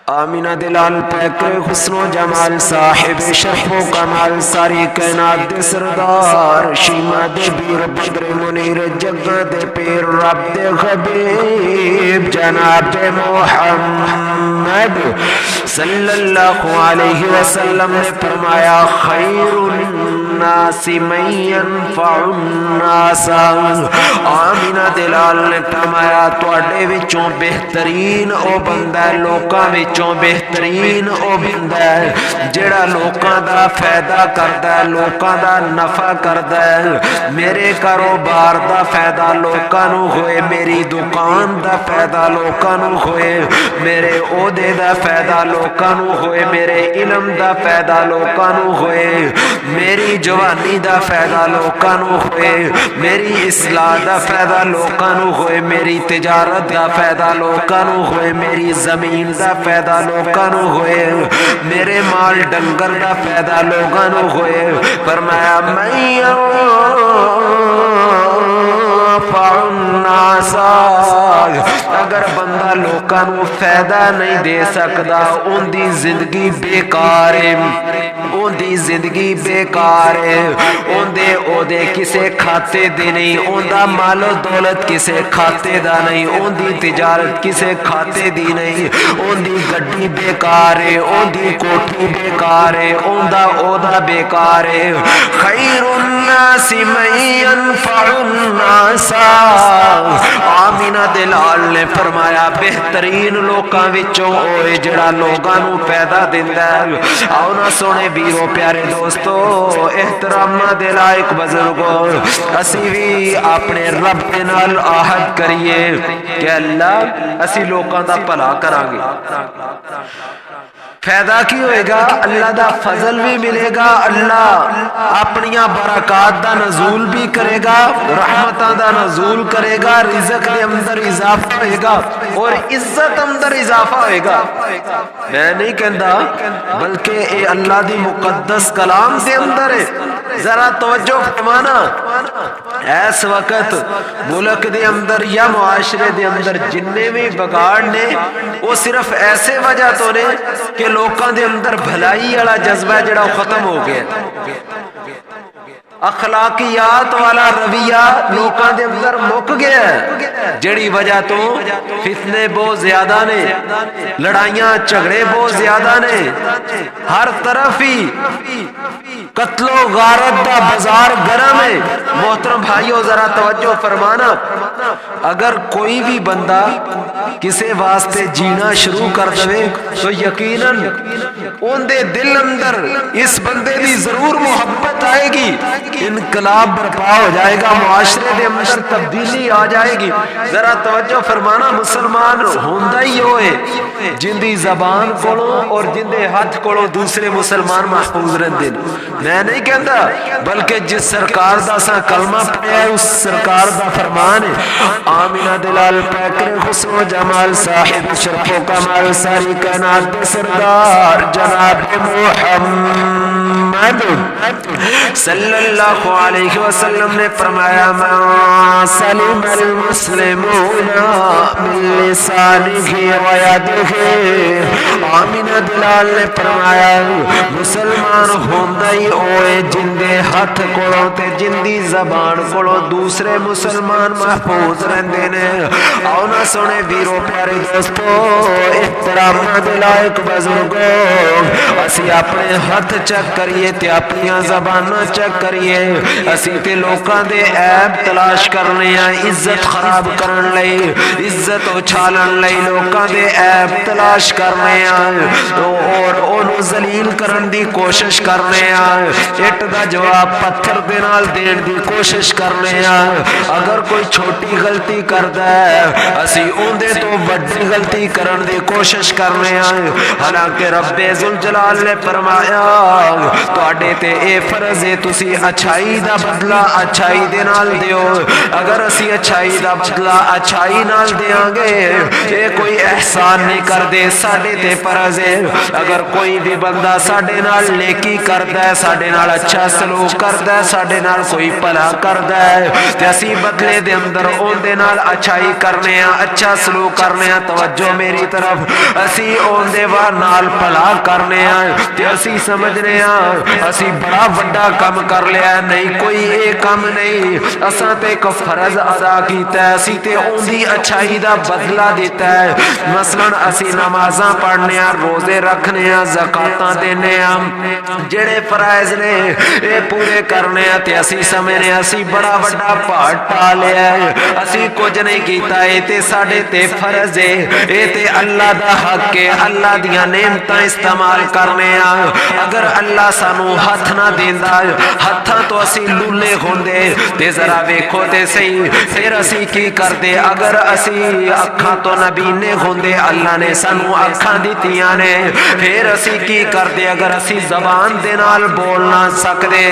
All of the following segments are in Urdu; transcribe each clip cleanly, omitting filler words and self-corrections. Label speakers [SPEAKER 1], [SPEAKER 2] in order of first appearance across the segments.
[SPEAKER 1] آمینہ دلال پیکر حسن و جمال صاحب شرف و کمال ساری کائنات دے سردار شیمہ دے بیر بدر منیر جگہ دے پیر رب دے حبیب جناب محمد صلی اللہ علیہ وسلم نے فرمایا خیر الناس من ينفع الناس. آمینہ دلال نے فرمایا تواڈے وچوں بہترین او بندہ ہے لوکاں وچوں بہترین او بندہ ہے جڑا لوکاں دا فائدہ کردا ہے لوکاں دا نفع کردا ہے. میرے کاروبار دا فائدہ لوکاں نو ہوئے میری دکان دا فائدہ لوکاں نو ہوئے میرے عہدے دا فائدہ لوکاں نو ہوئے میرے علم دا فائدہ لوکاں نو ہوئے میری جوانی دا فائدہ لوکاں نو ہوئے میری اصلاح دا فائدہ لوکاں نو ہوئے میری تجارت دا فائدہ لوکاں نو ہوئے میری زمین دا فائدہ لوکاں نو ہوئے میرے مال ڈنگر دا فائدہ لوکاں نو ہوئے. فرمایا من ينفع الناس اگر بندہ لوکاں نو فائدہ نہیں دے سکدا اون دی زندگی بیکار ہے اون دی زندگی بیکار ہے اون دے او دے کسے کھاتے دے نہیں اون دا مال و دولت کسے کھاتے دا نہیں اون دی تجارت کسے کھاتے دی نہیں اون دی گڈی بیکار ہے اون دی کوٹھی بیکار ہے اون دا عہدہ بیکار ہے. خیر الناس من ينفع الناس. آمینہ دلال نے فرمایا بہترین لوکاں وچوں اوے جڑا لوکاں نو پیدا دیندا ہے. آؤ نا سونے بیرو پیارے دوستو احترام دے لائق بزرگو اسی بھی اپنے رب دے نال عہد کریے کہ اللہ اسی لوکاں دا بھلا کراں گے. فائدہ کی ہوئے گا اللہ دا فضل بھی ملے گا اللہ اپنیاں برکات دا نزول بھی کرے گا رحمتاں دا نزول کرے گا رزق دے اندر اضافہ ہوئے گا اور عزت اندر اضافہ ہوئے گا. میں نہیں کہندا بلکہ اے اللہ دی مقدس کلام دے اندر ہے. ذرا توجہ فرمانا اس وقت ملک دے اندر یا معاشرے دے اندر جننے بھی بگاڑ نے وہ صرف ایسے وجہ تو نے کہ لوکاں دے اندر بھلائی والا جذبہ جڑا ختم ہو گیا اخلاقیات والا رویہ لوکاں دے اندر مک گیا ہے جڑی وجہ تو فتنے بہت زیادہ نے لڑائیاں جھگڑے بہت زیادہ نے ہر طرف ہی قتل و غارت دا بازار گرم ہے. محترم بھائیو ذرا توجہ فرمانا اگر کوئی بھی بندہ کسے واسطے جینا شروع کر دے تو یقیناً ان دے دل اندر اس بندے دی ضرور محبت آئے گی انقلاب برپا ہو جائے گا معاشرے دے اندر تبدیلی آ جائے گی. ذرا توجہ فرمانا مسلمان ہوندا ہی ہوئے جن دی زبان کولوں اور جن دے ہاتھ کولوں دوسرے مسلمان محفوظ رہندے. میں نہیں کہندا بلکہ جس سرکار دا سا کلمہ پڑھیا ہے اس سرکار دا فرمان ہے. آمینہ دلال پیکر حسن و جمال صاحب شرف و کمال ساری کائنات دے سردار جناب محمد صلی اللہ علیہ وسلم نے فرمایا من سلم المسلمون من لسانه و یده. آمینہ دلال نے فرمایا مسلمان ہوندا ہی اوے جن دے ہاتھ کولوں تے جن دی زبان کولوں دوسرے مسلمان محفوظ رہندے نے. آؤ نا سونے ویرو پیارے دوستو احترام دے لائق بزرگو اسی اپنے ہاتھ چیک کریے تے اپنیاں زباناں چیک کریے. اسی تے لوکاں دے عیب تلاش کرنے ہیں عزت خراب کرن لئی عزت اچھالن لئی لوکاں دے عیب تلاش کرنے ہیں اور اونوں ذلیل کرن دی کوشش کرنے ہیں اٹ دا جواب پتھر دے نال دین دی کوشش کرنے ہیں. اگر کوئی چھوٹی غلطی کردا ہے اسی اون دے تو بڑی غلطی کرن دی کوشش کرنے ہیں حالانکہ رب ذوالجلال نے فرمایا تواڈے تے اے فرض ہے تسی اچھائی دا بدلہ اچھائی دے نال دیو. اگر اسی اچھائی دا بدلہ اچھائی نال دیاں گے اے کوئی احسان نہیں کر دے ساڈے تے فرض ہے اگر کوئی بھی بندہ ساڈے نال نیکی کردا ہے ساڈے نال اچھا سلوک کردا ہے ساڈے نال کوئی بھلا کردا ہے تے اسی بدلے دے اندر اون دے نال اچھائی کرنے ہاں اچھا سلوک کرنے ہاں توجہ میری طرف اسی اون دے نال بھلا کرنے ہاں تے اسی سمجھنے ہاں اسی بڑا وڈا کم کر لیا نہیں کوئی اے کم نہیں اساں تے ایک فرض ادا کیتا ہے اسی تے اون دی اچھائی دا بدلہ دیتا ہے مثلا اسی نمازاں پڑھنے ہاں روزے رکھنے ہاں زکاتاں دینے ہاں جڑے فرائض نے اے پورے کرنے ہاں تے اسی سمجھنے اسی بڑا وڈا پہاڑ ٹا لیا ہے اسی کچھ نہیں کیتا اے تے ساڈے تے فرض ہے اے تے اللہ دا حق ہے اللہ دیاں نعمتاں استعمال کرنے ہاں اگر اللہ سانو ہاتھ نہ دیندا ہتھاں تو اسی لولے ہوندے تے ذرا ویکھو تے صحیح پھر اسی کی کردے اگر اسی اکھاں تو نبینے ہوندے اللہ نے سانو اکھاں دتیاں نے پھر اسی کی کردے اگر اسی زبان دے نال بول نہ سکدے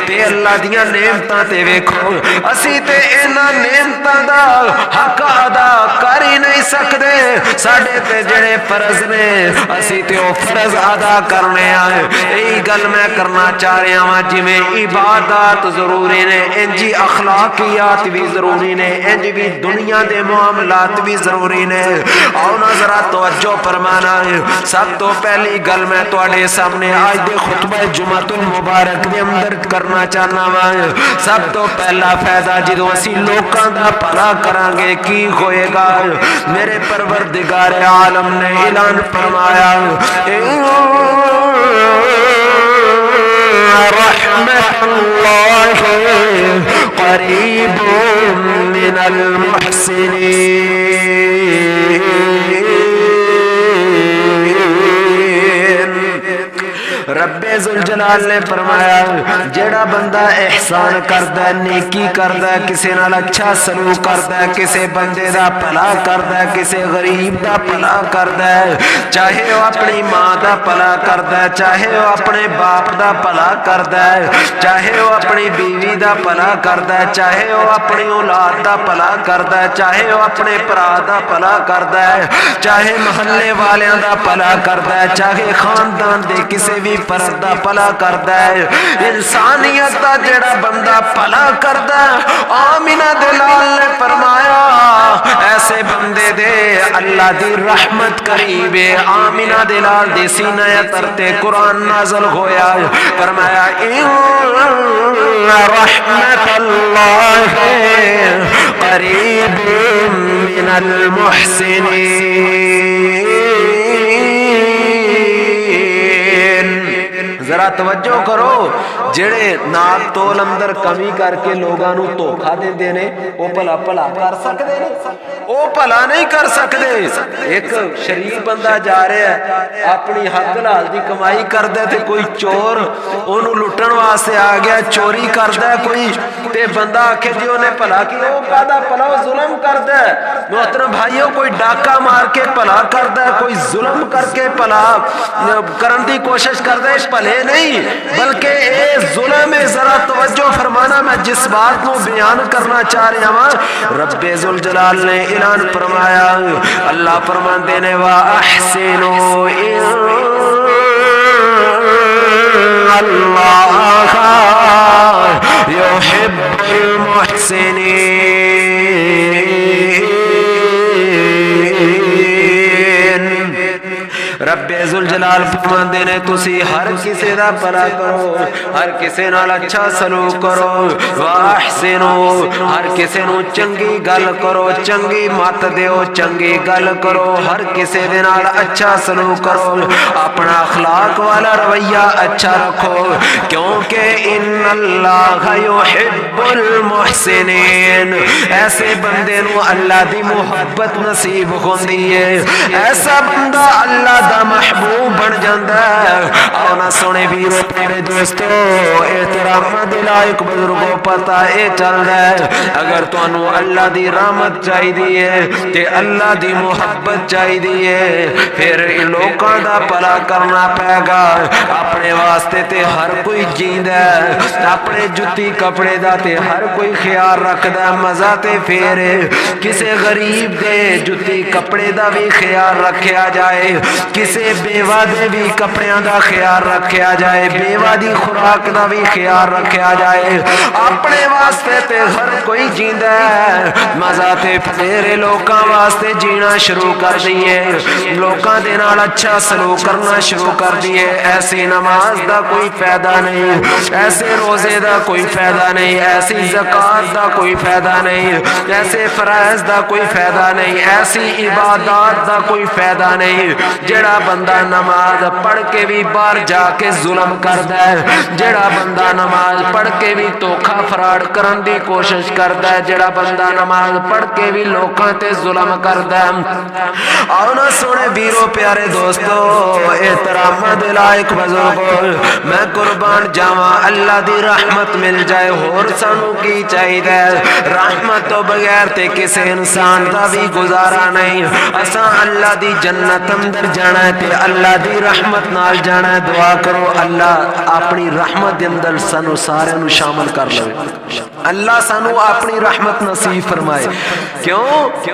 [SPEAKER 1] تے اللہ دیاں نعمتاں تے ویکھو اسی تے انہاں نعمتاں دا حق ادا کر ہی نہیں سکدے ساڈے تے جڑے فرض نے اسی تے او فرض ادا کرنے آئے یہی گل میں کرنا چاہ رہا ہوں جویں عبادات ضروری نے انجی اخلاقیات بھی ضروری نے انج بھی دنیا دے معاملات بھی ضروری نے آؤ نا ذرا توجہ فرمانا ہے سب تو پہلی گل میں تواڈے سامنے آج دے خطبہ جمعۃ المبارک دے اندر کرنا چاہنا وا سب تو پہلا فائدہ جدوں اسی لوکاں دا بھلا کران گے کی ہوئے گا میرے پروردگار عالم نے اعلان فرمایا رحمت اللہ قریب من المحسنین رب ذوالجلال نے فرمایا جڑا بندہ احسان کردا ہے نیکی کردا ہے کسے نال اچھا سلوک کردا ہے کسے بندے دا بھلا کردا ہے کسے غریب دا بھلا کردا ہے چاہے وہ اپنی ماں دا بھلا کردا ہے چاہے وہ اپنے باپ دا بھلا کردا ہے چاہے وہ اپنی بیوی دا بھلا کردا ہے چاہے وہ اپنی اولاد دا بھلا کردا ہے چاہے وہ اپنے بھرا دا بھلا کردا ہے چاہے محلے والیاں دا بھلا کردا ہے چاہے خاندان دے کسے بھی فرد دا بھلا کردا ہے انسانیت دا جڑا بندہ بھلا کردا ہے آمینہ دلال نے فرمایا ایسے بندے دے اللہ دی رحمت قریب ہے آمینہ دلال دی سینہ ترتے قرآن نازل ہویا فرمایا ان رحمت اللہ قریب من المحسنین ذرا توجہ کرو جڑے نال تول اندر کمی کر کے لوگاں نو دھوکا دیندے نے او بھلا کر سکدے نے او بھلا نہیں کر سکدے ایک شریف بندہ جا رہا ہے اپنی حق حلال دی کمائی کردا ہے تے کوئی چور اونوں لٹن واسطے آ گیا چوری کردا ہے کوئی تے بندہ آکھے جی اونے بھلا کی او کادا بھلا او ظلم کردا ہے محترم بھائیو کوئی ڈاکہ مار کے بھلا کردا ہے کوئی ظلم کر کے بھلا کرن دی کوشش کردا ہے بھلے نہیں بلکہ اے ظلم ہے ذرا توجہ فرمانا میں جس بات کو بیان کرنا چاہ رہا ہوں رب ذوالجلال نے اعلان فرمایا اللہ فرماندے نے وَأَحْسِنُوا اللہ يُحِبُّ الْمُحْسِنِينَ رب ذوالجلال فرماندے نے تسی ہر کسے دا بھلا کرو ہر کسے نال اچھا سلوک کرو واحسنوا ہر کسے نو چنگی گل کرو چنگی مت دیو چنگی گل کرو ہر کسے دے نال اچھا سلوک کرو اپنا اخلاق والا رویہ اچھا رکھو کیونکہ ان اللہ یحب المحسنین ایسے بندے نو اللہ دی محبت نصیب ہوندی ہے ایسا بندہ اللہ دا محبوب بن جاندا ہے آنا سونے ویرو پیارے دوستو احترام دے لائق بزرگوں پتہ اے چل رہا ہے اگر تانوں اللہ دی رحمت چاہیے ہے تے اللہ دی محبت چاہیے ہے پھر لوکاں دا بھلا کرنا پے گا اپنے واسطے تے ہر کوئی جیندا ہے، اپنے جتی کپڑے دا تے ہر کوئی خیال رکھدا ہے، مزہ تے پھر کسے غریب دے جتی کپڑے دا بھی خیال رکھیا جائے، کسے بیوہ دے بھی کپڑیاں دا خیال رکھیا جائے، بیوہ دی خوراک دا بھی خیال رکھیا جائے، اپنے واسطے تے ہر کوئی جیندا ہے، مزہ تے پھر لوکاں واسطے جینا شروع کر دیئے، لوکاں دے نال اچھا سلوک کرنا شروع کر دیئے۔ ایسی نماز دا کوئی فائدہ نہیں، ایسے روزے دا کوئی فائدہ نہیں، ایسی زکوٰۃ دا کوئی فائدہ نہیں، ایسے فرائض دا کوئی فائدہ نہیں، ایسی عبادات دا کوئی فائدہ نہیں۔ جڑا بندہ نماز پڑھ کے بھی باہر جا کے ظلم کردا ہے، جڑا بندہ نماز پڑھ کے بھی دھوکا فراڈ کرن دی کوشش کردا ہے، جڑا بندہ نماز پڑھ کے بھی لوکاں تے ظلم کردا ہے۔ آؤ نا سونے بیرو پیارے دوستو، احترام دے لائق بزرگو، میں قربان جاواں اللہ دی رحمت مل جائے ہور سانو کی چاہیے؟ رحمت تو بغیر تے کسے انسان دا بھی گزارا نہیں۔ اساں اللہ دی جنت اندر جانا ہے تے اللہ دی رحمت نال جانا ہے۔ دعا کرو اللہ اپنی رحمت دے اندر سانو سارے نو شامل کر لے، اللہ سانو اپنی رحمت نصیب فرمائے۔ کیوں؟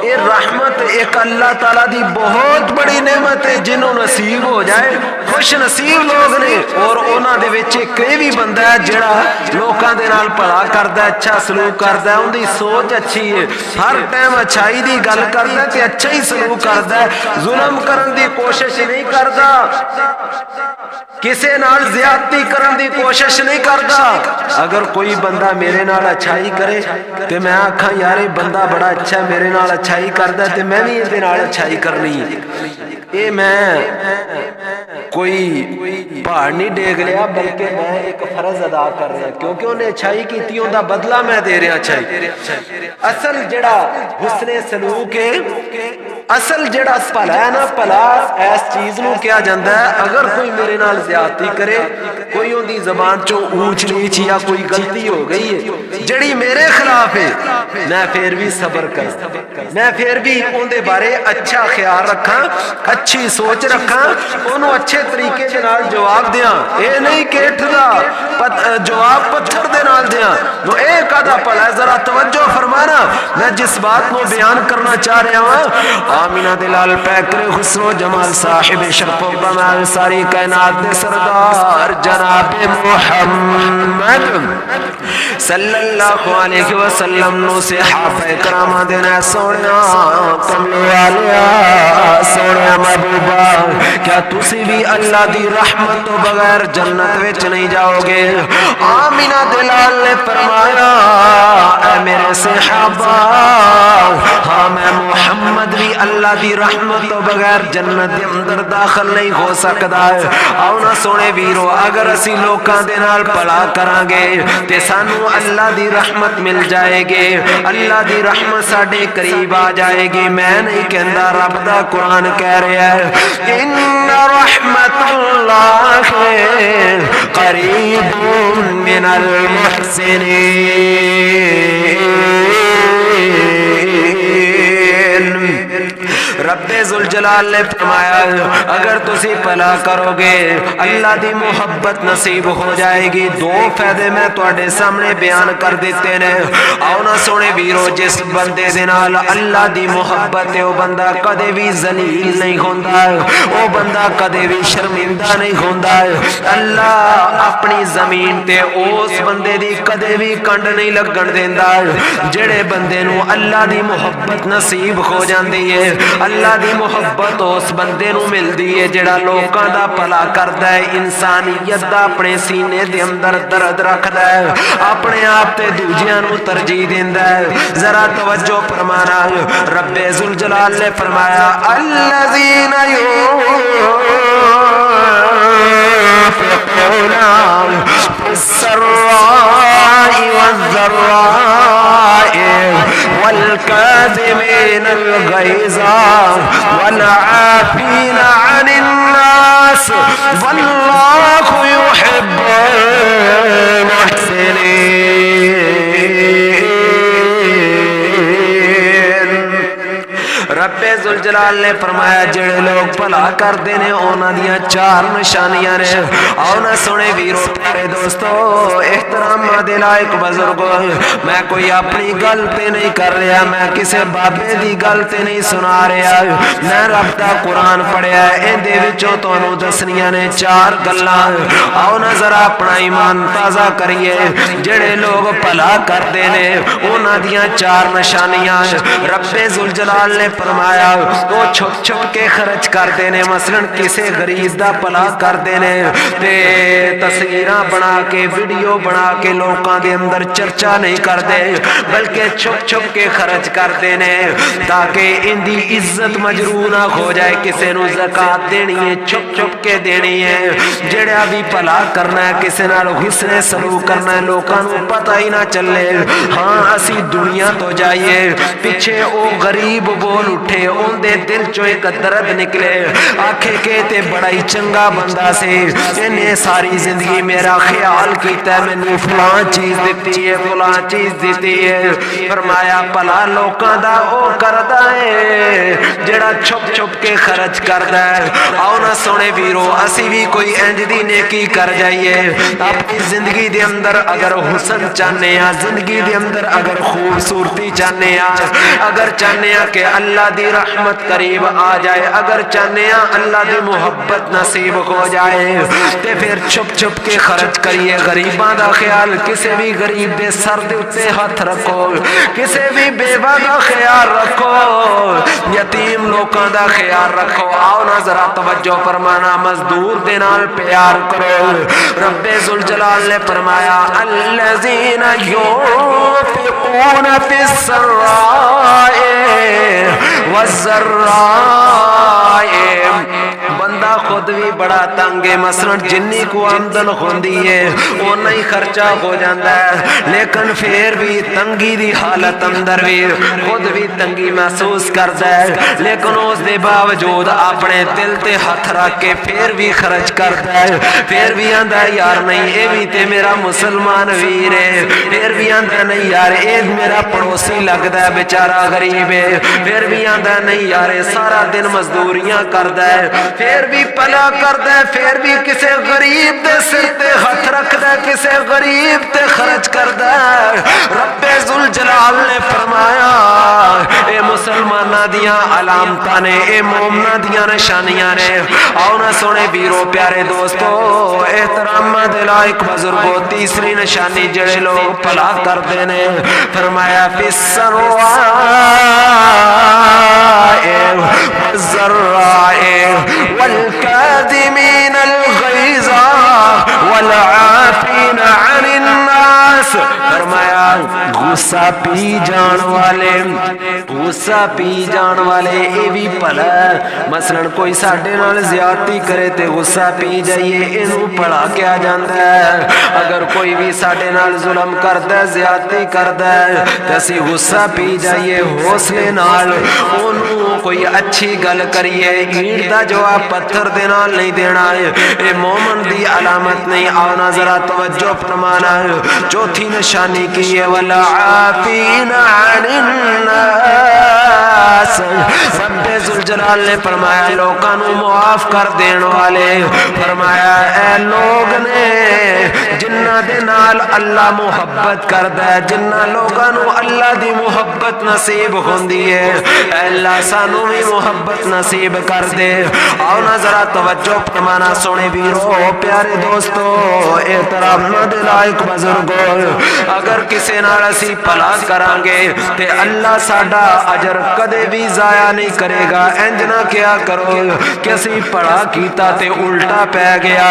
[SPEAKER 1] یہ رحمت ایک اللہ تعالیٰ دی بہت بڑی نعمت ہے، جنہوں نصیب ہو جائے خوش نصیب لوگ نے، اور انہاں دے وچ کوئی بھی بندہ ہے جڑا لوکاں دے نال بھلا کردا ہے، اچھا سلوک کردا ہے، ان دی سوچ اچھی ہے، ہر ٹائم اچھائی دی گل کردا ہے تے اچھا ہی سلوک کردا ہے، ظلم کرن دی کوشش نہیں کردا، کسے نال زیادتی کرن دی کوشش نہیں کردا۔ اگر کوئی بندہ میرے نال اچھائی کرے تے میں آکھاں یار یہ بندہ بڑا اچھا ہے، میرے نال اچھائی کردا تے میں بھی اس دے نال اچھائی کرنی ہے۔ اے میں کوئی پہاڑ نہیں ڈیگ لیا، بلکہ میں ایک فرض ادا کر رہا، کیونکہ انہیں اچھائی کی ان دا بدلہ میں دے رہا اچھائی۔ اصل جڑا حسن سلوک ہے، اصل جڑا پھلا ہے نا، پھلا اس چیز نو کیا جاندہ ہے، اگر کوئی میرے نال زیادتی کرے، کوئی ان دی زبان چو اونچ نیچ یا کوئی غلطی ہو گئی ہے جڑی میرے خلاف ہے، میں پھر بھی صبر کر، میں پھر بھی ان دے بارے اچھا خیال رکھاں، اچھی سوچ رکھاں، انہوں اچھے طریقے دے نال جواب دیاں، اے نہیں کہ اٹھدا جواب پتھر دے نال دیاں۔ نو اے کدا پڑا ہے، ذرا توجہ فرمانا، میں جس بات کو بیان کرنا چاہ رہا ہوں، آمینہ دلال پیکر حسن و جمال صاحب شرف و کمال ساری کائنات دے سردار جناب محمد صلی اللہ علیہ وسلم نو صحابہ کرام دینا سوڑیا کملے والیا سوڑیا محبوبہ، کیا تسی بھی اللہ دی رحمت تو بغیر جنت وچ نہیں جاؤ گے؟ آمینہ دلال نے فرمایا اے میرے صحابہ، ہاں میں محمد بھی اللہ دی رحمت تو بغیر جنت دے اندر داخل نہیں ہو سکتا ہے۔ آؤ نا سونے ویرو، اگر اسی لوکاں دے نال بھلا کران گے تے سانو اللہ دی رحمت مل جائے گی، اللہ دی رحمت ساڈے قریب آ جائے گی۔ میں نہیں کہندا، رب دا قرآن کہہ رہا ہے ان رحمت اللہ قریب من المحسنین۔ رب ذوالجلال نے فرمایا اگر تسی بھلا کرو گے اللہ دی محبت نصیب ہو جائے گی۔ دو فائدے میں تواڈے سامنے بیان کر دیتے نے۔ آؤ نا سونے ویرو، جس بندے دے نال اللہ دی محبت ہے، وہ بندہ کدے بھی ذلیل نہیں ہوندا، وہ بندہ کدے بھی شرمندہ نہیں ہوندا۔ اللہ اپنی زمین تے اس بندے دی کدے بھی کنڈ نہیں لگن دیندا۔ جڑے بندے نو اللہ دی محبت نصیب ہو جاندی ہے، اللہ دی محبت اس بندے نو ملدی ہے جڑا لوکاں دا بھلا کردا ہے، انسانیت دا اپنے سینے دے اندر درد رکھدا ہے، اپنے آپ تے دوجیاں نو ترجیح دیندا ہے۔ ذرا توجہ فرمانا، رب ذوالجلال نے فرمایا الذین ينفقون في السراء والضراء والكاظمين الغيظ والعافين عن الناس والله يحب المحسنين۔ رب ذوالجلال نے فرمایا جڑے لوگ بھلا کردے نے انہاں دیاں چار نشانیاں نے. آؤ نہ سنے ویرو پیارے دوستو احترام دے لائق بزرگو میں کوئی اپنی گل تے نہیں کر رہا میں کسے بابے دی گل تے نہیں سنا رہا میں رب دا قرآن پڑھیا ہے ان دے وچوں تانوں دسنیاں نے چار گلاں. آؤ نہ ذرا اپنا ایمان تازہ کریے جڑے لوگ بھلا کردے نے انہاں دیاں چار نشانیاں رب ذوالجلال نے فرمایا وہ چھپ چھپ کے خرچ کردے نے. مثلا کسے غریب دا بھلا کردے نے تے تصویراں بنا کے ویڈیو بنا کے لوکاں دے اندر چرچا نہیں کردے بلکہ چھپ چھپ کے خرچ کردے نے تاکہ ان دی عزت مجروح نہ ہو جائے. کسے نو زکات دینی ہے چھپ چھپ کے دینی ہے جڑا بھی بھلا کرنا ہے کسے نال حسن سلوک کرنا ہے لوکاں نو پتہ ہی نہ چلے. ہاں اسی دنیا تو جائیے پیچھے او غریب بول اٹھے اون دے دل چوں ایک درد نکلے آکھے کہ تے بڑا ہی چنگا بندہ سے انہیں ساری زندگی میرا خیال کیتا ہے میں نے فلاں چیز دیتی ہے فلاں چیز دیتی ہے. فرمایا بھلا لوکاں دا او کردا ہے جڑا چھپ چھپ کے خرچ کردا ہے. آؤ نہ سونے ویرو اسی بھی کوئی انج دی نیکی کر جائیے اپنی زندگی دے اندر اگر حسن چاہنے ہاں زندگی دے اندر اگر خوبصورتی چاہنے ہاں اگر چاہنے ہاں کہ اللہ دی رحمت قریب آ جائے اگر چاہنے ہاں اللہ دی محبت نصیب ہو جائے تے پھر چھپ چھپ کے خرچ کریے. غریباں دا خیال کسے بھی غریب دے سر دے اتے ہاتھ رکھو کسے بھی بیوہ دا خیال رکھو یتیم لوکاں دا خیال رکھو. آؤ نہ ذرا توجہ فرمانا مزدور دے نال پیار کرو. رب ذوالجلال نے فرمایا الذین ينفقون فی السراء والضراء. بندہ خود بھی بڑا تنگ ہے مثلا جنی کو آمدن ہوندی ہے اونا ہی خرچہ ہو جاندہ ہے لیکن پھر بھی تنگی دی حالت اندر بھی خود بھی تنگی محسوس کرتا ہے لیکن اس دے باوجود اپنے دل تے ہاتھ رکھ کے پھر بھی خرچ کرتا ہے. پھر بھی آندہ ہے یار نہیں اے بھی تے میرا مسلمان ویر ہے پھر بھی آندہ ہے نہیں یار اے میرا پڑوسی لگتا ہے بیچارہ غریب ہے پھر بھی آندہ ہے نہیں یار سارا دن مزدوریاں کرتا ہے پھر بھی پلا کرتا ہے پھر بھی کسے غریب دے سر تے ہاتھ رکھتا ہے کسے غریب تے خرچ کرتا ہے. رب ذوالجلال نے فرمایا اے مسلمانہ دیاں علامتاں نے اے مومنہ دیاں نشانیاں نے. آؤ نہ سونے ویرو پیارے دوستو احترام دے لائق بزرگو تیسری نشانی جڑے لوگ پلا کردے نے فرمایا فی السراء والضراء والکاظمین الغیظ والعافین عن الناس. فرمایا غصہ پی جان والے اے بھی بھلا مثلا کوئی ساڈے نال زیادتی کرے تے غصہ پی جائیے اینو بھلا کیا جاندا ہے. اگر کوئی بھی ساڈے نال ظلم کردا ہے زیادتی کردا ہے تے اسی غصہ پی جائیے حوصلے نال اونوں کوئی اچھی گل کریے اینٹ دا جواب پتھر دے نال نہیں دینا ہے اے مومن دی علامت نہیں. آؤ نہ ذرا توجہ فرمانا ہے. چوتھی نشانی کی ہے والعافین عن الناس. رب ذوالجلال نے فرمایا لوکاں نو معاف کر دین والے فرمایا اے لوگ نے جنہ دے نال اللہ محبت کردا ہے جنہ لوگاں نو اللہ دی محبت نصیب ہوندی ہے اے اللہ سانو بھی محبت نصیب کر دے. آؤ نہ ذرا توجہ فرمانا سونے ویرو پیارے دوستو احترام دے لائق بزرگو اگر کسے نال اسی بھلا کران گے تے اللہ ساڈا اجر کدے بھی ضائع نہیں کرے گا. انج نہ کیا کرو کہ اسی بھلا کیتا تے الٹا پہ گیا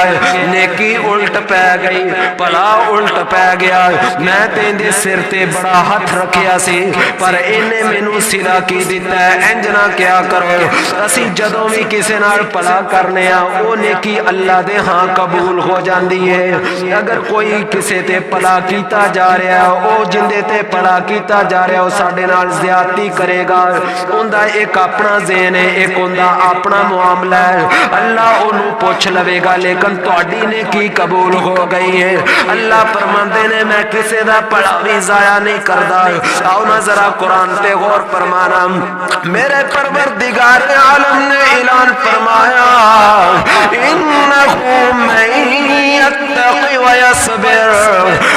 [SPEAKER 1] نیکی الٹ پہ گئی بھلا الٹ پہ گیا میں تیندے سر تے بڑا ہاتھ رکھیا سی پر انہیں مینوں سلا کی دیتا ہے. انج نہ کیا کرو اسی جدوں بھی کسے نال بھلا کرنے آ وہ نیکی اللہ دے ہاں قبول ہو جاندی ہے. اگر کوئی کسے تے بھلا کیتا کیتا جا رہا ہے او جندے تے پڑا کیتا جا رہا ہے او ساڈے نال زیادتی کرے گا اوندا ایک اپنا ذہن ہے ایک اوندا اپنا معاملہ ہے اللہ اونوں پوچھ لوے گا لیکن تہاڈی نے کی قبول ہو گئی ہے اللہ فرماندے نے میں کسے دا پڑا بھی ضائع نہیں کردا آؤ نا ذرا قرآن پہ غور فرمانا میرے پروردگار عالم نے اعلان فرمایا انہو من یتقی ویصبر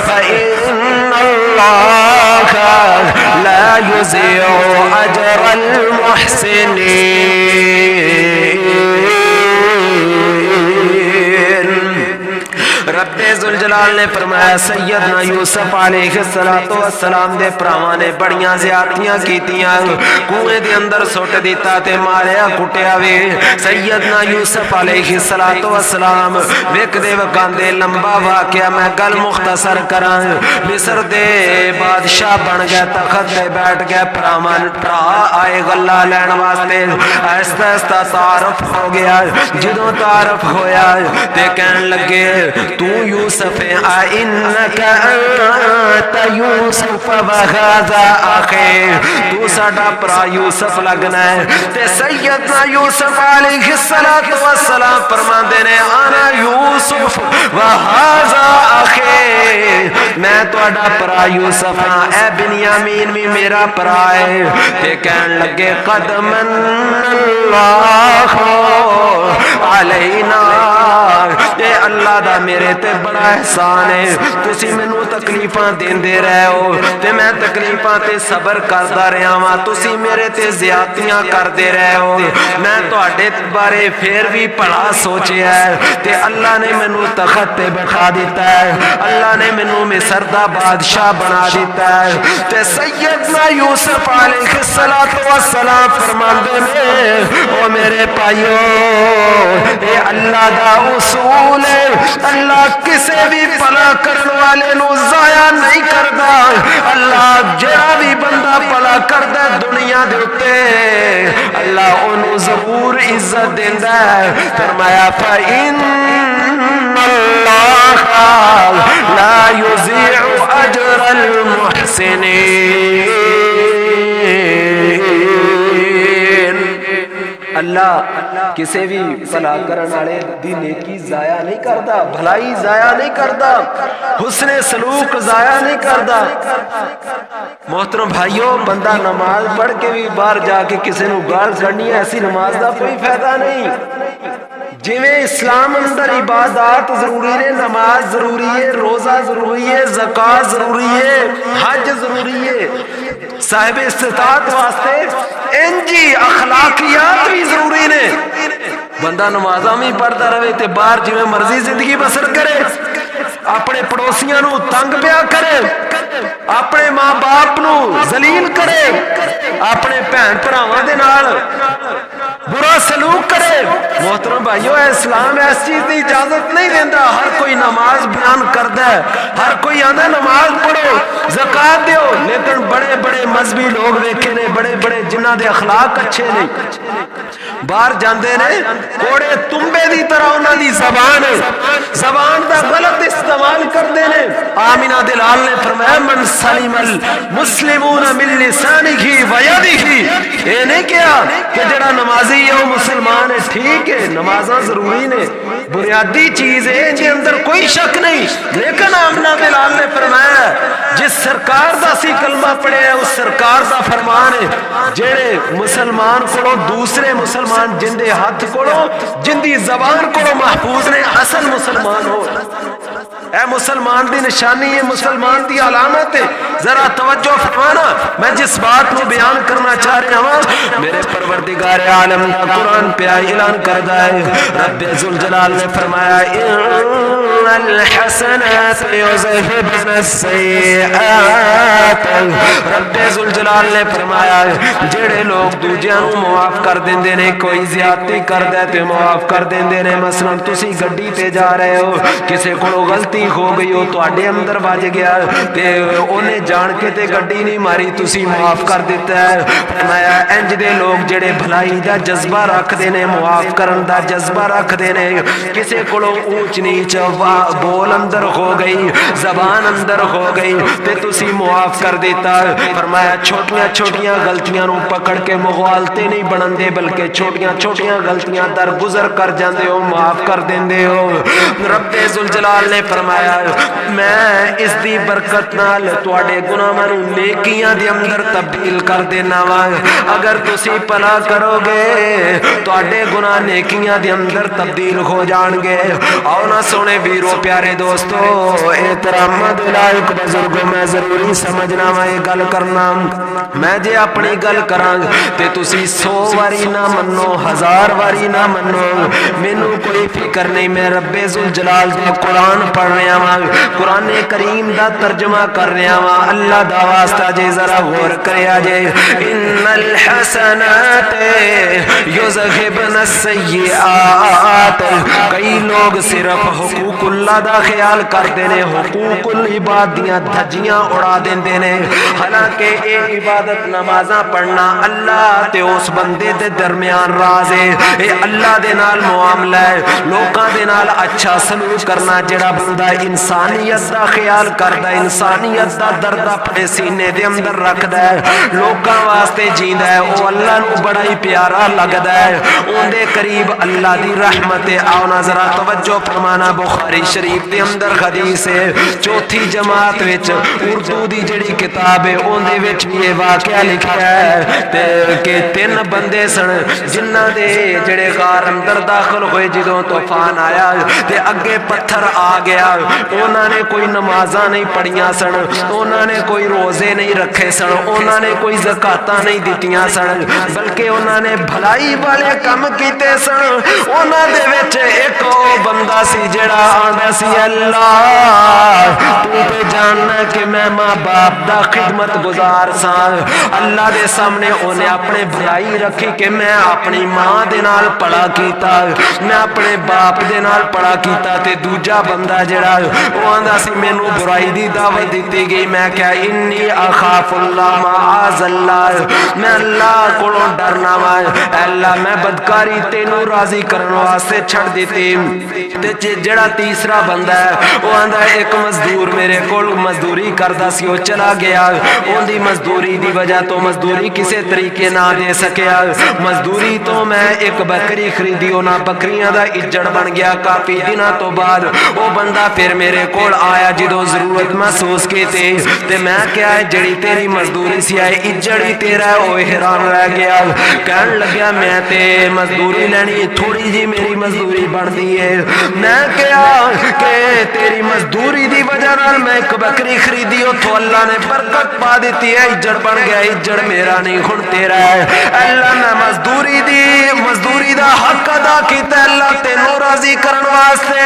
[SPEAKER 1] فإن اللہ لا یضیع اجر المحسنین رب ذوالجلال نے فرمایا سیدنا یوسف علیہ السلام دے پراواں نے بڑیاں زیادتیاں کیتیاں کنویں دے اندر سٹ دیتا تے ماریا کٹیا وے سیدنا یوسف علیہ السلام ویک دے وکاندے لمبا واقعہ میں گل مختصر کراں مصر دے بادشاہ بن گئے تخت تے بیٹھ گئے پراواں آئے غلہ لین واسطے آہستہ آہستہ تعارف ہو گیا جدوں تعارف ہویا تے کہن لگے تو یوسف اینکا انت یوسف وہذا آخی تو ساڈا پرا یوسف لگنا ہے تے سیدنا یوسف علیہ السلام فرماندے نے انا یوسف وہذا آخی میں تہاڈا پرا یوسف ہاں اے بنیامین بھی میرا پرا ہے تے کہن لگے قد من اللہ علینا اے اللہ دا میرے تے بڑا احسان ہے تسی مینوں تکلیفاں دیندے رہے ہو تے میں تکلیفاں تے صبر کردا رہیا ہاں تسی میرے تے زیادتیاں کردے رہے ہو میں تہاڈے بارے پھر بھی بڑا سوچیا ہے تے اللہ نے مینوں تخت تے بٹھا دیتا ہے اللہ نے مینوں مصر دا بادشاہ بنا دیتا ہے تے سیدنا یوسف علیہ السلام فرماندے نے او میرے بھائیو اے اللہ دا اصول ہے اللہ کسے بھی بھلا کرن والے نو ضائع نہیں کردا اللہ جڑا بھی بندہ بھلا کردا دنیا دے اوتے اللہ اونوں ضرور عزت دیندا ہے فرمایا فإن اللہ لا یضیع اجر المحسنین اللہ کسے بھی بھلا کرن والے دی نیکی ضائع نہیں کردا بھلائی ضائع نہیں کردا حسن سلوک ضائع نہیں کردا محترم بھائیو بندہ نماز پڑھ کے بھی باہر جا کے کسی نو گال کرنی ہے ایسی نماز دا کوئی فائدہ نہیں جویں اسلام اندر عبادات ضروری ہے نماز ضروری ہے روزہ ضروری ہے زکوٰۃ ضروری ہے حج ضروری ہے صاحب استطاعت واسطے انجی اخلاقیات بھی ضروری نے بندہ نمازاں بھی پڑھتا رہے تے باہر جویں مرضی زندگی بسر کرے اپنے پڑوسیاں نو تنگ پیا کرے اپنے ماں باپ نو ذلیل کرے اپنے بہن بھراواں دے نال برا سلوک کرے محترم بھائیو اسلام اس چیز کی اجازت نہیں دیتا ہر کوئی نماز بیان کرتا ہے ہر کوئی آندا نماز پڑھو زکات دیو لیکن بڑے بڑے مذہبی لوگ ویکھے نے بڑے بڑے جنہاں دے اخلاق اچھے نہیں باہر جاندے نے کوڑے تنبے دی طرح انہاں دی زبان دا غلط استعمال کردے نے آمینہ دلال نے فرمایا من سلم المسلمون من لسانہ و یدہ اے نہیں کیا کہ جڑا نمازی ہے وہ مسلمان ہے ٹھیک ہے نمازاں ضروری نے بنیادی چیز ہے جی اندر کوئی شک نہیں لیکن آمنہ دلال نے فرمایا جس سرکار دا سی کلمہ پڑھے ہے اس سرکار دا فرمان ہے جڑے مسلمان کو دوسرے مسلمان جن دے ہاتھ کو جن دی زبان کو محفوظ نے اصل مسلمان ہو اے مسلمان دی نشانی ہے مسلمان دی علامت ہے ذرا توجہ فرمانا میں جس بات کو بیان کرنا چاہ رہا ہوں میرے پروردگار عالم کا قرآن پہ اعلان کردہ ہے رب ذوالجلال نے فرمایا ان الحسنات یذہبن السیئات رب ذوالجلال نے فرمایا جڑے لوگ دوجیاں نو معاف کر دیندے نے کوئی زیادتی کردا تے معاف کر دیندے نے مثلا تسی گڈی تے جا رہے ہو کسے کولو غلطی ہو گئی ہو تواڈے اندر وج گیا تے اونے جان کے تے گڈی نہیں ماری تسی معاف کر دیتا ہے فرمایا انج دے لوگ جڑے بھلائی دا جذبہ رکھدے نے معاف کرن دا جذبہ رکھدے نے کسے کولو اونچ نیچ بول اندر ہو گئی، زبان اندر ہو گئی تے تسی معاف کر دیتا۔ فرمایا چھوٹیاں چھوٹیاں غلطیاں نو پکڑ کے مغالتے نہیں بنن دے، بلکہ چھوٹیاں چھوٹیاں غلطیاں در گزر کر جاندے ہو، معاف کر دیندے ہو۔ رب ذوالجلال نے فرمایا میں اس دی برکت نال تواڈے گناہاں نو نیکیاں دے اندر تبدیل کر دینا وا۔ اگر تسی پلا کرو گے تواڈے گناہ نیکیاں دے اندر تبدیل ہو جان گے۔ آؤ نا سونے ویرو پیارے دوستو، احترام دے لائق بزرگوں میں ضروری سمجھنا وا یہ گل کرنا۔ میں جے اپنی گل کراں تے تسی 100 واری نہ منو، 1000 واری نہ منو، مینوں کوئی فکر نہیں۔ میں رب ذوالجلال دے قرآن پڑھ رہا ہاں، قرآن کریم دا ترجمہ کر رہا ہاں۔ اللہ دا واسطہ جے ذرا غور کریا جے، ان الحسنات یذہبن السیئات۔ کئی لوگ صرف حقوق اللہ دا خیال کرتے نے، حقوق العباد دیاں دھجیاں اڑا دیندے نے، حالانکہ اے عبادت نمازاں پڑھنا اللہ تے اس بندے دے درمیان راز ہے، اے اللہ دے نال معاملہ ہے۔ لوکاں دے نال اچھا سلوک کرنا، جڑا بندہ انسانیت دا خیال کردا ہے، انسانیت دا درد اپنے سینے دے اندر رکھدا ہے، لوکاں واسطے جیندا ہے، او اللہ نو بڑا ہی پیارا لگدا ہے، اون دے قریب اللہ دی رحمت ہے۔ آؤ نا ذرا توجہ فرمانا، بخاری شریف دے اندر حدیث ہے، چوتھی جماعت وچ اردو دی جڑی کتاب ہے اون دے وچ یہ واقعہ لکھیا ہے کہ 3 بندے سن جنہاں دے جڑے غار اندر داخل ہوئے جدوں طوفان آیا تے اگے پتھر آ گیا، انہاں نے کوئی نمازاں نہیں پڑھیاں سن، انہاں نے کوئی روزے نہیں رکھے سن، انہاں نے کوئی زکاتاں نہیں دتیاں سن، بلکہ انہاں نے بھلائی والے کم کیتے سن۔ انہاں دے وچ ایک بندہ سی جڑا آندا سی اللہ تو تے جاننا کہ میں ماں باپ دا خدمت گزار ساں۔ اللہ دے سامنے انہیں اپنے بھلائی رکھی کہ میں اپنی ماں دے نال پڑا کیتا، میں اپنے باپ دے نال پڑا کیتا، تے دوجا بندہ جڑا وہ آندا سی مینوں برائی دی دعوت دتی گئی، میں کہا انی اخاف اللہ معاذ اللہ، میں اللہ کولوں ڈرنا وا، اللہ میں بدکاری تینوں راضی کرن واسطے چھڑ دتی۔ تے جڑا تیسرا بندہ ہے وہ آندا ایک مزدور میرے کول مزدوری کردا سی، وہ چلا گیا، اون دی مزدوری دی وجہ تو مزدوری کسے طریقے نہ دے سکیا، مزدوری تو میں ایک بکری خریدی، انہاں بکریاں دا اجڑ بن گیا۔ کافی دنوں تو بعد وہ بندہ پھر میرے کول آیا جدوں ضرورت محسوس کیتے، تے میں کیا ہے جڑی تیری مزدوری سی ہے اجڑ ہی تیرا ہے، وہ حیران رہ گیا، کہن لگیا میں تے مزدوری لینی، تھوڑی جی میری مزدوری بندی ہے، میں کیا کہ تیری مزدوری دی وجہ نال میں ایک بکری خریدی، اتھوں اللہ نے برکت پا دیتی ہے، اجڑ بن گیا، اجڑ میرا نہیں ہن تیرا ہے۔ اللہ میں مزدوری دا حق ادا کیتا اللہ تینوں راضی کرن واسطے۔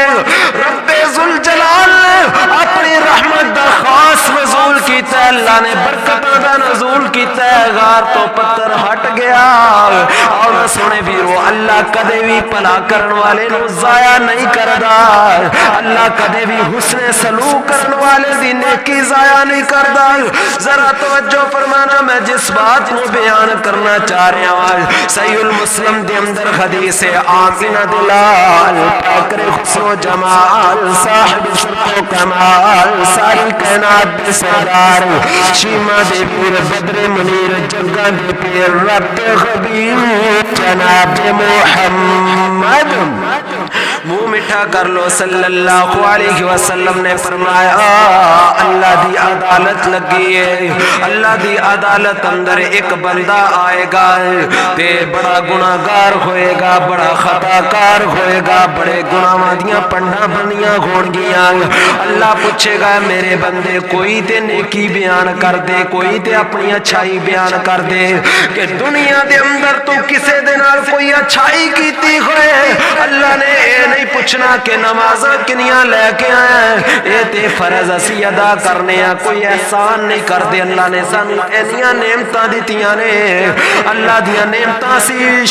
[SPEAKER 1] رب ذوالجلال نے اپنی رحمت دا خاص نزول کیتا ہے، اللہ نے برکتاں دا نزول کیتا ہے، غار تو پتھر ہٹ گیا۔ اور سونے ویرو اللہ کدے بھی بھلا کرن والے نو ضائع نہیں کردا، اللہ کدے بھی حسن سلوک کرن والے دی نیکی ضائع نہیں کردا۔ ذرا توجہ فرمانا، میں جس بات نو بیان کرنا چاہ رہا ہوں صحیح المسلم دے اندر حدیث ہے، آمینہ دلال پاکر حسن و جمال صاحب شرف و کمال ساری کائنات دے سردار شیمہ دے پیر بدر منیر جگہ دے پیر رب خبیر جناب محمد۔ منہ میٹھا کر لو، صلی اللہ علیہ وسلم نے فرمایا اللہ دی عدالت لگی ہے، اللہ دی عدالت اندر ایک بندہ آئے گا تے بڑا گناہگار ہوئے گا، بڑا خطا کار ہوئے گا، بڑے گناہاں دیاں پنڈاں بنیاں ہون گیاں۔ اللہ پوچھے گا میرے بندے کوئی تے نیکی بیان کر دے، کوئی تے اپنی اچھائی بیان کر دے کہ دنیا دے اندر تو کسے دے نال کوئی اچھائی کیتی ہوئے۔ اللہ نے اے نہیں پوچھنا کہ نمازاں کنیاں لے کے آئے، اے تے فرض اسی ادا کرنے ہیں، کوئی احسان نہیں کر دے۔ اللہ نے سانو اینیاں نعمتاں دتیاں نے، اللہ دیاں نعمتاں اسی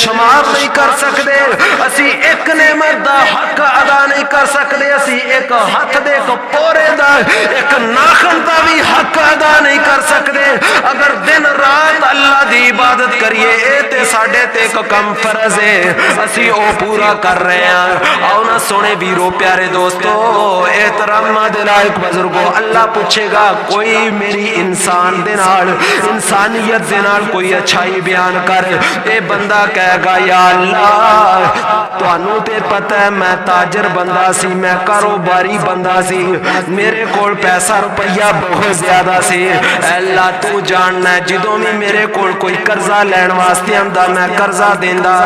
[SPEAKER 1] شمار نہیں کر سکدے، اسی ایک نعمت دا حق ادا نہیں کر سکدے، اسی ایک ہاتھ دے ایک پورے دا ایک ناخن دا بھی حق ادا نہیں کر سکدے۔ اگر دن رات اللہ دی عبادت کریے اے تے ساڈے تے ایک کم فرض ہے، اسی او پورا کر رہے ہیں۔ آؤ نا سونے ویرو پیارے دوستو احترام دے لائق بزرگو اللہ پوچھے گا کوئی میری انسان دے نال انسانیت دے نال کوئی اچھائی بیان کر اے بندہ کہے گا یا اللہ تانوں تے پتہ ہے میں تاجر بندہ سی میں کاروباری بندہ سی میرے کول پیسہ روپیہ بہت زیادہ سی اے اللہ تو جاننا ہے جدوں بھی میرے کول کوئی قرضہ لین واسطے آندا میں قرضہ دیندا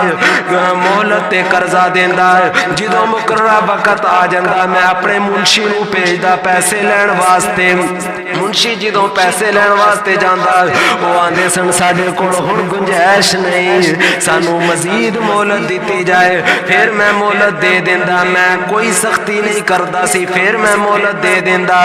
[SPEAKER 1] مہلت تے قرضہ دیندا جدوں مقررہ وقت آ جاندا میں اپنے منشی نو بھیجدا پیسے لین واسطے منشی جدوں پیسے لین واسطے جاندا وہ آندے سن ساڈے کول ہن گنجائش نہیں سانو مزید مہلت دتی جائے پھر میں مہلت دے دیندا میں کوئی سختی نہیں کردا سی پھر میں مہلت دے دیندا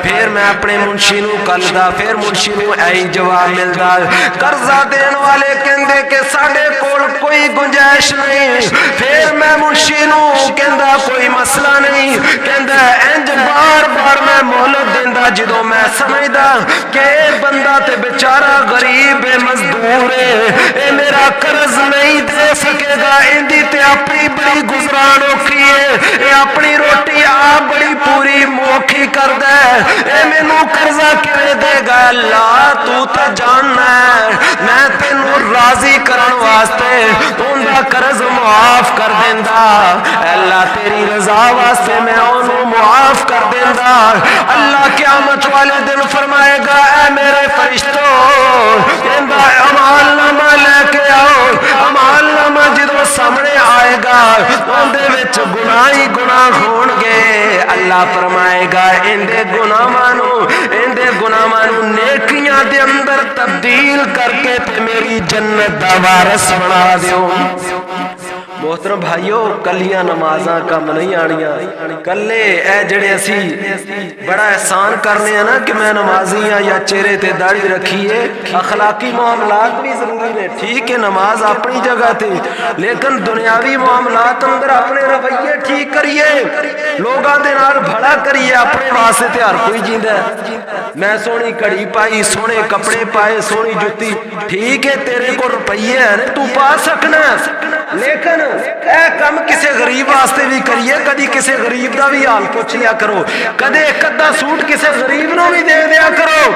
[SPEAKER 1] پھر میں اپنے منشی نو کلدا پھر منشی نو ایہی جواب ملدا قرضہ دین والے کہندے کہ ساڈے کول کوئی گنجائش نہیں پھر میں منشی نو کہندا کوئی مسئلہ نہیں کہندا انج بار بار میں مہلت دیندا جدوں میں سمجھدا کہ اے بندہ تے بیچارہ غریب ہے مزدور ہے اے میرا قرض نہیں دے سکے گا ایندی تے اپنی بڑی گزران اوکھی ہے اے اپنی روٹی آپ بڑی پوری موکھی کر دے اے مینوں قرضہ کیویں دے گا اللہ تو تے جاننا ہے میں تینوں راضی کرن واسطے اوندا قرض معاف کر دیندا اللہ تیری رضا واسطے میں اونوں معاف کر دیندا اللہ قیامت والے دن فرمائے گا اے میرے فرشتوں کہندا اعمال نامہ لے کے آؤ اعمال نامہ جدوں سامنے آئے گا اندے وچ گناہ ہی گناہ ہون گے اللہ فرمائے گا اندے گناہاں نو نیکیاں دے اندر تبدیل کر کے تے میری جنت دا وارث بنا دیو محترم بھائیو کلیاں نمازاں کم نہیں آنیاں کلے اے جڑے اسی بڑا احسان کرنے ہیں نا کہ میں نمازی ہاں یا چہرے تے داڑھی رکھیے اخلاقی معاملات بھی ضروری نے ٹھیک ہے نماز اپنی جگہ تھی لیکن دنیاوی معاملات اندر اپنے رویے ٹھیک کریے لوگاں دے نال بھلا کریے اپنے واسطے تے ہر کوئی جیندا ہے میں سونی کڑی پائی سونے کپڑے پائے سونی جُتی ٹھیک ہے تیرے کو روپیے ہیں تو پا سکنا لیکن اے کم کسے غریب واسطے بھی کریے کدی کسے غریب دا بھی حال پوچھ لیا کرو کدے ایک ادھا سوٹ کسے غریب نو بھی دے دیا کرو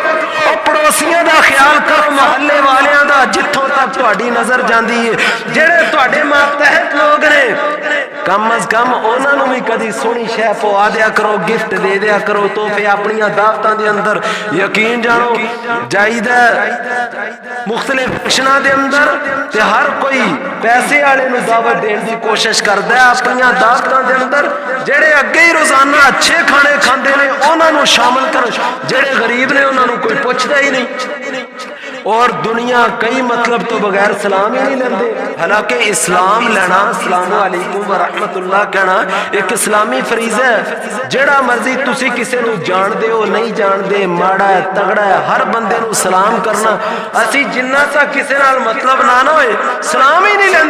[SPEAKER 1] اور پڑوسیاں دا خیال کرو محلے والیاں دا جتھوں تک تہاڈی نظر جاندی ہے جڑے تہاڈے ماتحت لوگ نے کم از کم انہاں نو بھی کدی سونی شے پوا دیا کرو گفٹ دے دیا کرو تحفے اپنی دعوتاں دے اندر یقین جانو جائیدہ مختلف فنکشناں دے اندر تے ہر کوئی پیسے والے نو دعوت دین دی کوشش کردا ہے اپنی دعوتاں دے اندر جڑے اگے ہی روزانہ اچھے کھانے کھاندے نے انہاں نو شامل کر جڑے غریب نے انہاں نو کوئی پوچھدا ہی نہیں اور دنیا کئی مطلب تو بغیر سلام ہی نہیں لیندے حالانکہ اسلام لینا السلام علیکم ورحمت اللہ کہنا ایک اسلامی فریضہ ہے جڑا مرضی تسی کسے نو جان دے ہو نہیں جان دے ماڑا ہے تگڑا ہے ہر بندے نو سلام کرنا اسی جنہ سا کسے نال مطلب نہ ہوئے سلام ہی نہیں لیندے